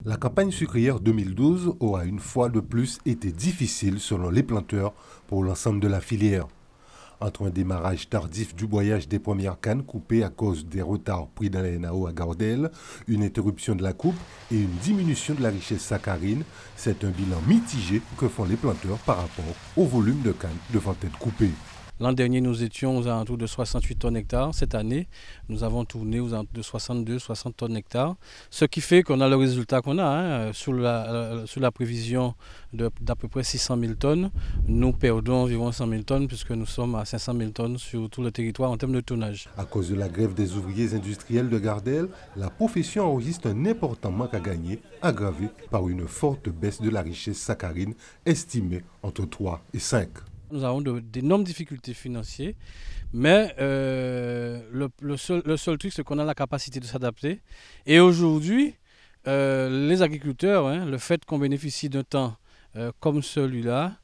La campagne sucrière 2012 aura une fois de plus été difficile selon les planteurs pour l'ensemble de la filière. Entre un démarrage tardif du broyage des premières cannes coupées à cause des retards pris dans la NAO à Gardel, une interruption de la coupe et une diminution de la richesse saccharine, c'est un bilan mitigé que font les planteurs par rapport au volume de cannes devant être coupées. L'an dernier, nous étions aux alentours de 68 tonnes hectares. Cette année, nous avons tourné aux alentours de 62-60 tonnes hectares. Ce qui fait qu'on a le résultat qu'on a. Sous la prévision d'à peu près 600 000 tonnes, nous perdons environ 100 000 tonnes puisque nous sommes à 500 000 tonnes sur tout le territoire en termes de tonnage. À cause de la grève des ouvriers industriels de Gardel, la profession enregistre un important manque à gagner, aggravé par une forte baisse de la richesse saccharine estimée entre 3 et 5. Nous avons d'énormes difficultés financières, mais le seul truc, c'est qu'on a la capacité de s'adapter. Et aujourd'hui, les agriculteurs, le fait qu'on bénéficie d'un temps comme celui-là,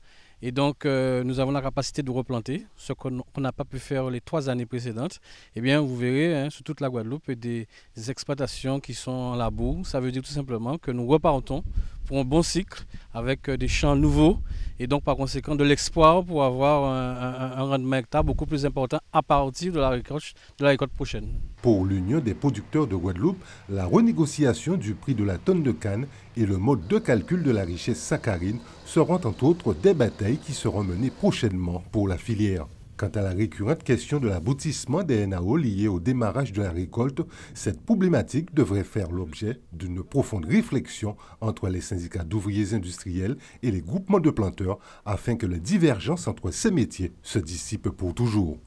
et donc nous avons la capacité de replanter, ce qu'on n'a pas pu faire les 3 années précédentes. Eh bien, vous verrez sur toute la Guadeloupe des exploitations qui sont en labour. Ça veut dire tout simplement que nous repartons pour un bon cycle avec des champs nouveaux et donc par conséquent de l'espoir pour avoir un rendement hectare beaucoup plus important à partir de la récolte prochaine. Pour l'Union des producteurs de Guadeloupe, la renégociation du prix de la tonne de canne et le mode de calcul de la richesse saccharine seront entre autres des batailles qui seront menées prochainement pour la filière. Quant à la récurrente question de l'aboutissement des NAO liés au démarrage de la récolte, cette problématique devrait faire l'objet d'une profonde réflexion entre les syndicats d'ouvriers industriels et les groupements de planteurs afin que les divergences entre ces métiers se dissipent pour toujours.